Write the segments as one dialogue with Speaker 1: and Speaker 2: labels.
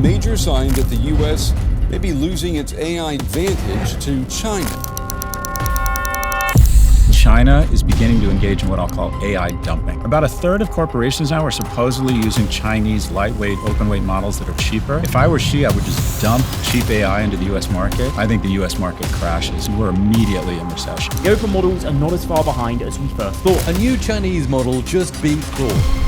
Speaker 1: Major sign that the US may be losing its AI advantage to China.
Speaker 2: China is beginning to engage in what I'll call AI dumping. About a third of corporations now are supposedly using Chinese lightweight, open-weight models that are cheaper. If I were Xi, I would just dump cheap AI into the US market. I think the US market crashes. We're immediately in recession.
Speaker 3: The open models are not as far behind as we first thought.
Speaker 4: A new Chinese model just beat Claude.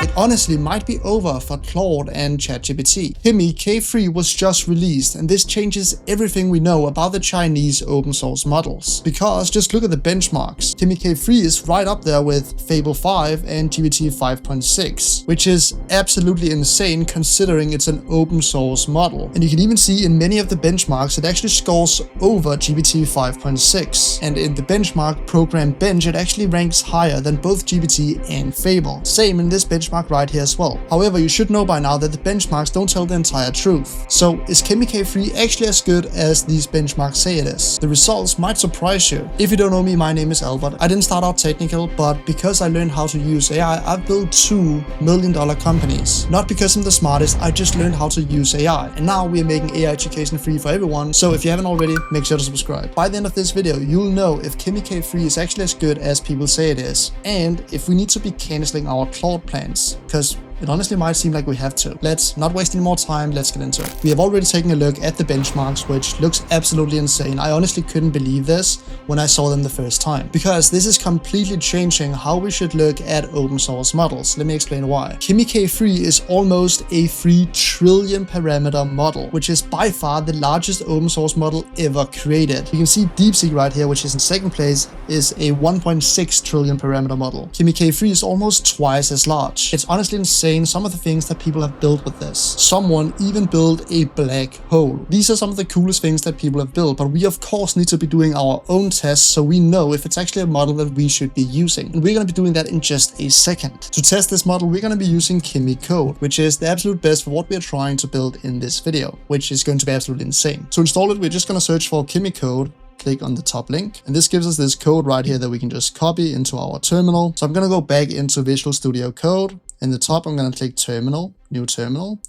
Speaker 5: It honestly might be over for Claude and ChatGPT. KIMI K3 was just released, and this changes everything we know about the Chinese open source models. Because just look at the benchmarks. KIMI K3 is right up there with Fable 5 and GPT 5.6, which is absolutely insane considering it's an open source model. And you can even see in many of the benchmarks it actually scores over GPT 5.6. And in the benchmark program bench it actually ranks higher than both GPT and Fable. Same in this benchmark right here as well. However, you should know by now that the benchmarks don't tell the entire truth. So is KIMI K3 actually as good as these benchmarks say it is? The results might surprise you. If you don't know me, my name is Albert. I didn't start out technical, but because I learned how to use AI, I've built $2 million companies. Not because I'm the smartest, I just learned how to use AI. And now we are making AI education free for everyone. So if you haven't already, make sure to subscribe. By the end of this video, you'll know if KIMI K3 is actually as good as people say it is. And if we need to be canceling our Claude plans. Because it honestly might seem like we have to. Let's not waste any more time, let's get into it. We have already taken a look at the benchmarks, which looks absolutely insane. I honestly couldn't believe this when I saw them the first time. Because this is completely changing how we should look at open source models. Let me explain why. KIMI K3 is almost a 3 trillion parameter model, which is by far the largest open source model ever created. You can see DeepSeek right here, which is in second place, is a 1.6 trillion parameter model. KIMI K3 is almost twice as large. It's honestly insane some of the things that people have built with this. Someone even built a black hole. These are some of the coolest things that people have built, but we of course need to be doing our own tests so we know if it's actually a model that we should be using. And we're going to be doing that in just a second. To test this model, we're going to be using KIMI Code, which is the absolute best for what we're trying to build in this video, which is going to be absolutely insane. To install it, we're just going to search for KIMI Code, click on the top link, and this gives us this code right here that we can just copy into our terminal. So I'm going to go back into Visual Studio Code. In the top, I'm going to click Terminal, New Terminal,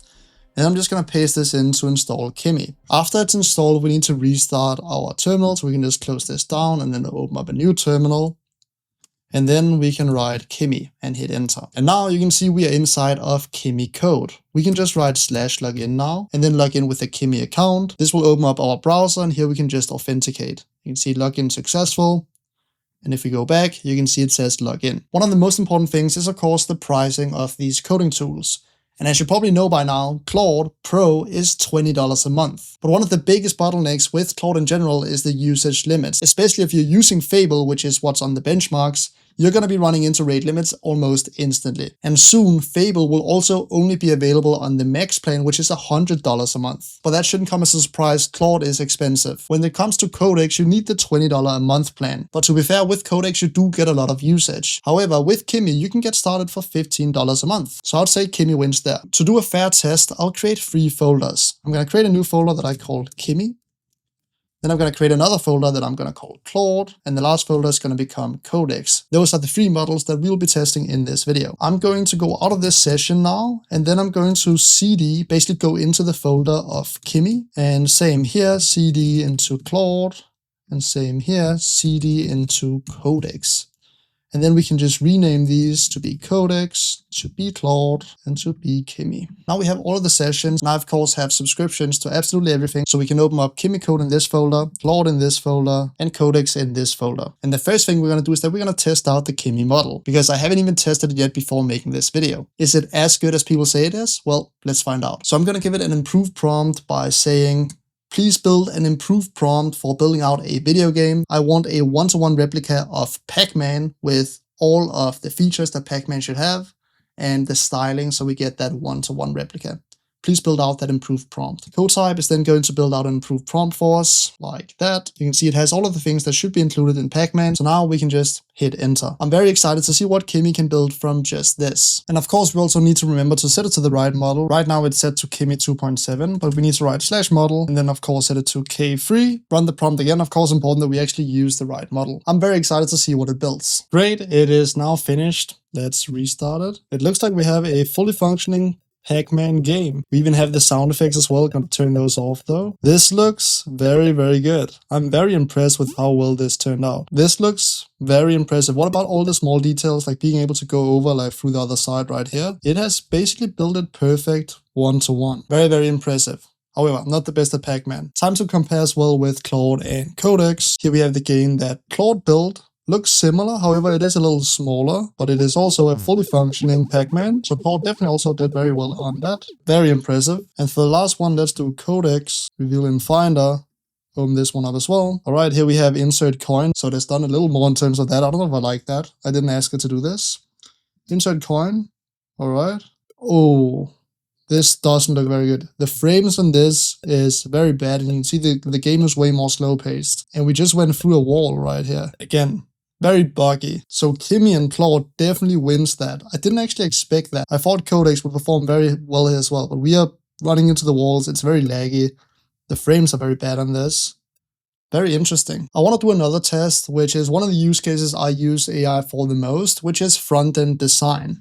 Speaker 5: and I'm just going to paste this in to install KIMI. After it's installed, we need to restart our terminal, so we can just close this down and then open up a new terminal. And then we can write KIMI and hit enter. And now you can see we are inside of KIMI Code. We can just write /login now and then log in with a KIMI account. This will open up our browser and here we can just authenticate. You can see login successful. And if we go back, you can see it says login. One of the most important things is of course the pricing of these coding tools. And as you probably know by now, Claude Pro is $20 a month. But one of the biggest bottlenecks with Claude in general is the usage limits, especially if you're using Fable, which is what's on the benchmarks. You're going to be running into rate limits almost instantly. And soon, Fable will also only be available on the max plan, which is $100 a month. But that shouldn't come as a surprise, Claude is expensive. When it comes to Codex, you need the $20 a month plan. But to be fair, with Codex, you do get a lot of usage. However, with KIMI, you can get started for $15 a month. So I'd say KIMI wins there. To do a fair test, I'll create 3 folders. I'm going to create a new folder that I called KIMI. Then I'm going to create another folder that I'm going to call Claude, and the last folder is going to become Codex. Those are the 3 models that we'll be testing in this video. I'm going to go out of this session now, and then I'm going to cd, basically go into the folder of KIMI, and same here, cd into Claude, and same here, cd into Codex. And then we can just rename these to be Codex, to be Claude, and to be KIMI. Now we have all of the sessions. Now, of course, have subscriptions to absolutely everything. So we can open up KIMI Code in this folder, Claude in this folder, and Codex in this folder. And the first thing we're going to do is that we're going to test out the KIMI model, because I haven't even tested it yet before making this video. Is it as good as people say it is? Well, let's find out. So I'm going to give it an improved prompt by saying, please build an improved prompt for building out a video game. I want a one-to-one replica of Pac-Man with all of the features that Pac-Man should have and the styling so we get that one-to-one replica. please build out that improved prompt. Code type is then going to build out an improved prompt for us, like that. You can see it has all of the things that should be included in Pac-Man, so now we can just hit enter. I'm very excited to see what Kimi can build from just this. And of course, we also need to remember to set it to the right model. Right now it's set to KIMI 2.7, but we need to write /model, and then of course set it to K3, run the prompt again. Of course, important that we actually use the right model. I'm very excited to see what it builds. Great, it is now finished. Let's restart it. It looks like we have a fully functioning Pac-Man game. We even have the sound effects as well. Gonna turn those off though. This looks very, very good. I'm very impressed with how well this turned out. This looks very impressive. What about all the small details, like being able to go over like through the other side right here? It has basically built it perfect one-to-one. Very, very impressive. However, not the best at Pac-Man. Time to compare as well with Claude and Codex. Here we have the game that Claude built. Looks similar, however it is a little smaller, but it is also a fully functioning Pac-Man, so Claude definitely also did very well on that. Very impressive. And for the last one, let's do Codex, reveal in Finder, open this one up as well. Alright, here we have insert coin, so it has done a little more in terms of that. I don't know if I like that. I didn't ask it to do this. Insert coin, alright. Oh, this doesn't look very good. The frames on this is very bad, and you can see the game is way more slow paced. And we just went through a wall right here. Again, very buggy. So Kimi and Claude definitely wins that. I didn't actually expect that. I thought Codex would perform very well here as well, but we are running into the walls. It's very laggy. The frames are very bad on this. Very interesting. I want to do another test, which is one of the use cases I use AI for the most, which is front-end design.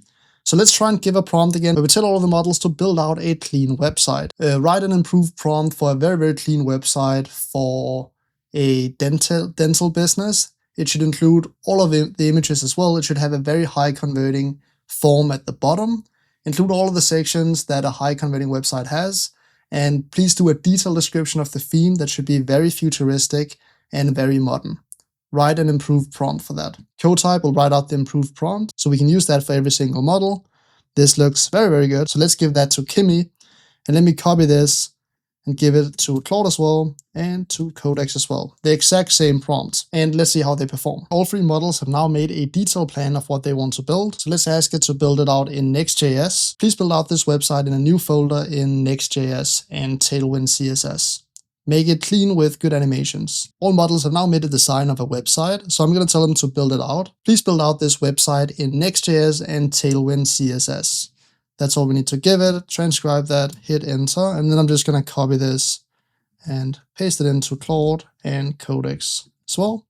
Speaker 5: So let's try and give a prompt again, where we tell all of the models to build out a clean website. Write an improved prompt for a very, very clean website for a dental business. It should include all of the images as well. It should have a very high converting form at the bottom. Include all of the sections that a high converting website has. And please do a detailed description of the theme that should be very futuristic and very modern. Write an improved prompt for that. Code type will write out the improved prompt, so we can use that for every single model. This looks very, very good. So let's give that to Kimi. And let me copy this and give it to Claude as well, and to Codex as well. The exact same prompts. And let's see how they perform. All three models have now made a detailed plan of what they want to build. So let's ask it to build it out in Next.js. Please build out this website in a new folder in Next.js and Tailwind CSS. Make it clean with good animations. All models have now made a design of a website, so I'm going to tell them to build it out. Please build out this website in Next.js and Tailwind CSS. That's all we need to give it. Transcribe that, hit enter, and then I'm just going to copy this and paste it into Claude and Codex as well.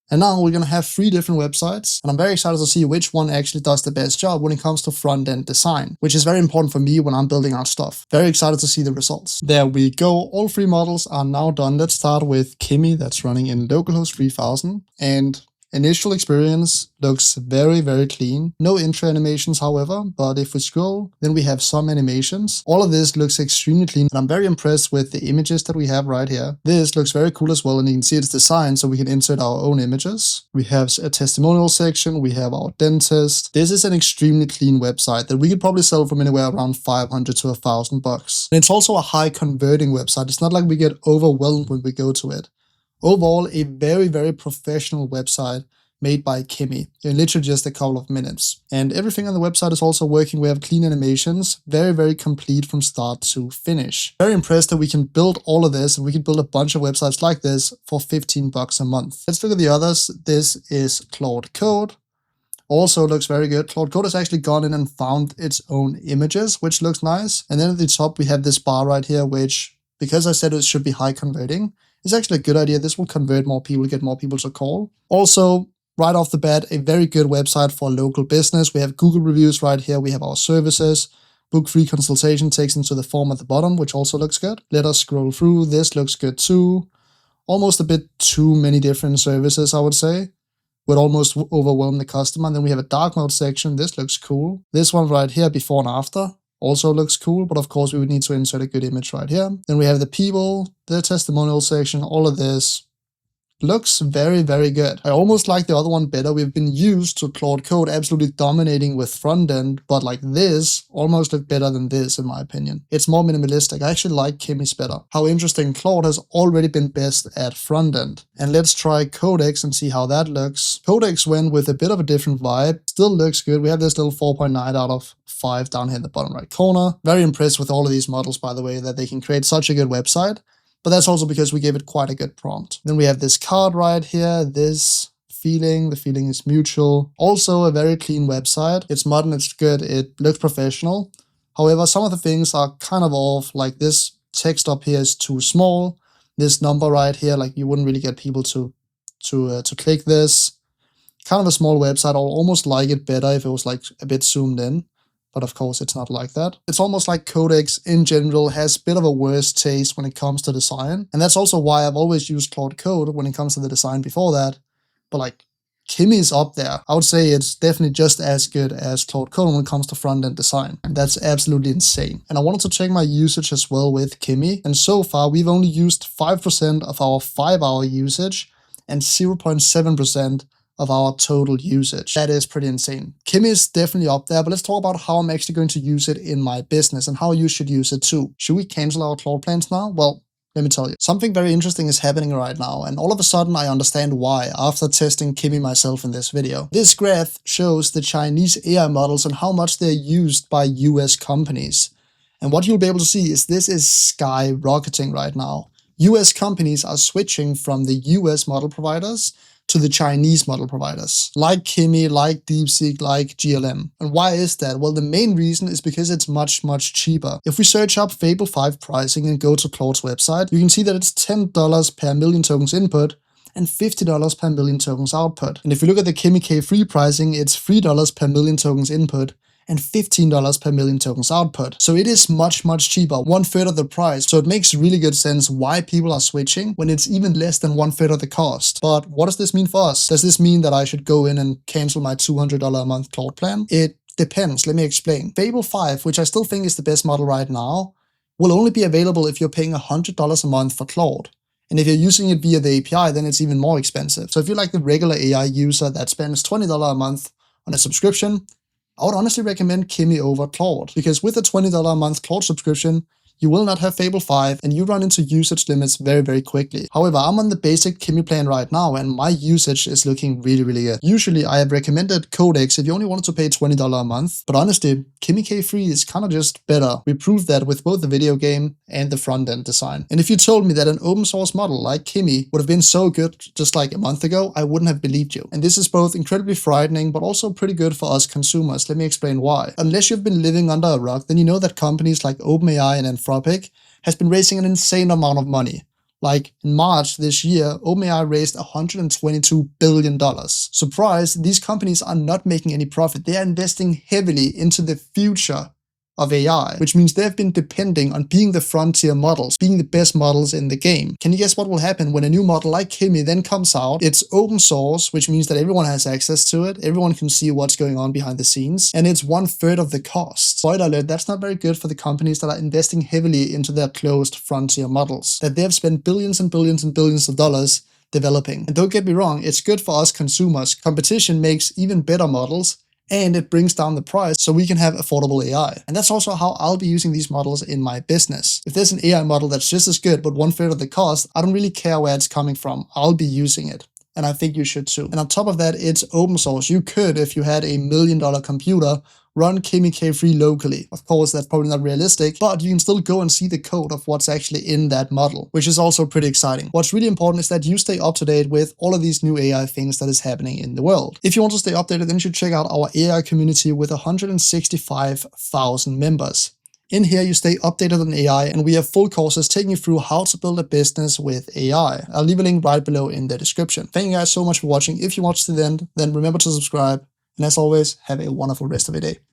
Speaker 5: And now we're going to have 3 different websites, and I'm very excited to see which one actually does the best job when it comes to front-end design, which is very important for me when I'm building out stuff. Very excited to see the results. There we go. All 3 models are now done. Let's start with Kimi, that's running in localhost 3000, and initial experience looks very, very clean. No intro animations, however, but if we scroll, then we have some animations. All of this looks extremely clean, and I'm very impressed with the images that we have right here. This looks very cool as well, and you can see it's designed so we can insert our own images. We have a testimonial section, we have our dentist. This is an extremely clean website that we could probably sell from anywhere around 500 to $1,000. And it's also a high converting website. It's not like we get overwhelmed when we go to it. Overall, a very, very professional website made by Kimi in literally just a couple of minutes. And everything on the website is also working. We have clean animations, very, very complete from start to finish. Very impressed that we can build all of this, and we can build a bunch of websites like this for $15 a month. Let's look at the others. This is Claude Code. Also looks very good. Claude Code has actually gone in and found its own images, which looks nice. And then at the top, we have this bar right here, which, because I said it should be high converting, it's actually a good idea. This will convert more people, get more people to call. Also, right off the bat, a very good website for local business. We have Google reviews right here. We have our services. Book free consultation takes into the form at the bottom, which also looks good. Let us scroll through. This looks good too. Almost a bit too many different services, I would say. Would almost overwhelm the customer. And then we have a dark mode section. This looks cool. This one right here, before and after, also looks cool, but of course we would need to insert a good image right here. Then we have the people, the testimonial section, all of this looks very, very good. I almost like the other one better. We've been used to Claude Code absolutely dominating with front end, but like this almost looked better than this in my opinion. It's more minimalistic. I actually like Kimi's better. How interesting, Claude has already been best at front end. And let's try Codex and see how that looks. Codex went with a bit of a different vibe. Still looks good. We have this little 4.9 out of 5 down here in the bottom right corner. Very impressed with all of these models, by the way, that they can create such a good website. But that's also because we gave it quite a good prompt. Then we have this card right here, this feeling. The feeling is mutual. Also a very clean website. It's modern, it's good, it looks professional. However, some of the things are kind of off, like this text up here is too small. This number right here, like you wouldn't really get people to click this. Kind of a small website. I'll almost like it better if it was like a bit zoomed in. But of course, it's not like that. It's almost like Codex in general has a bit of a worse taste when it comes to design. And that's also why I've always used Claude Code when it comes to the design before that. But like, Kimi is up there. I would say it's definitely just as good as Claude Code when it comes to front-end design. And that's absolutely insane. And I wanted to check my usage as well with Kimi. And so far, we've only used 5% of our 5-hour usage and 0.7% of our total usage. That is pretty insane. Kimi is definitely up there, but let's talk about how I'm actually going to use it in my business and how you should use it too. Should we cancel our Claude plans now? Well, let me tell you. Something very interesting is happening right now, and all of a sudden I understand why after testing Kimi myself in this video. This graph shows the Chinese AI models and how much they're used by US companies. And what you'll be able to see is this is skyrocketing right now. US companies are switching from the US model providers to the Chinese model providers, like Kimi, like DeepSeek, like GLM. And why is that? Well, the main reason is because it's much, much cheaper. If we search up Fable 5 pricing and go to Claude's website, you can see that it's $10 per million tokens input and $50 per million tokens output. And if you look at the Kimi K3 pricing, it's $3 per million tokens input and $15 per million tokens output. So it is much, much cheaper, 1/3 of the price. So it makes really good sense why people are switching when it's even less than 1/3 of the cost. But what does this mean for us? Does this mean that I should go in and cancel my $200 a month Claude plan? It depends. Let me explain. Fable 5, which I still think is the best model right now, will only be available if you're paying $100 a month for Claude. And if you're using it via the API, then it's even more expensive. So if you're like the regular AI user that spends $20 a month on a subscription, I would honestly recommend Kimi over Claude, because with a $20 a month Claude subscription, you will not have Fable 5 and you run into usage limits very, very quickly. However, I'm on the basic Kimi plan right now and my usage is looking really, really good. Usually I have recommended Codex if you only wanted to pay $20 a month, but honestly, Kimi K3 is kind of just better. We proved that with both the video game and the front-end design. And if you told me that an open source model like Kimi would have been so good just like a month ago, I wouldn't have believed you. And this is both incredibly frightening, but also pretty good for us consumers. Let me explain why. Unless you've been living under a rock, then you know that companies like OpenAI and Anthropic has been raising an insane amount of money. Like in March this year, OpenAI raised $122 billion. Surprise, these companies are not making any profit. They are investing heavily into the future of AI, which means they've been depending on being the frontier models, being the best models in the game. Can you guess what will happen when a new model like Kimi then comes out? It's open source, which means that everyone has access to it, everyone can see what's going on behind the scenes, and it's 1/3 of the cost. Spoiler alert, that's not very good for the companies that are investing heavily into their closed frontier models, that they've spent billions and billions and billions of dollars developing. And don't get me wrong, it's good for us consumers. Competition makes even better models, and it brings down the price so we can have affordable AI. And that's also how I'll be using these models in my business. If there's an AI model that's just as good but 1/3 of the cost, I don't really care where it's coming from. I'll be using it. And I think you should too. And on top of that, it's open source. You could, if you had a $1 million computer, run Kimi K3 locally. Of course, that's probably not realistic, but you can still go and see the code of what's actually in that model, which is also pretty exciting. What's really important is that you stay up to date with all of these new AI things that is happening in the world. If you want to stay updated, then you should check out our AI community with 165,000 members. In here, you stay updated on AI, and we have full courses taking you through how to build a business with AI. I'll leave a link right below in the description. Thank you guys so much for watching. If you watched to the end, then remember to subscribe. And as always, have a wonderful rest of your day.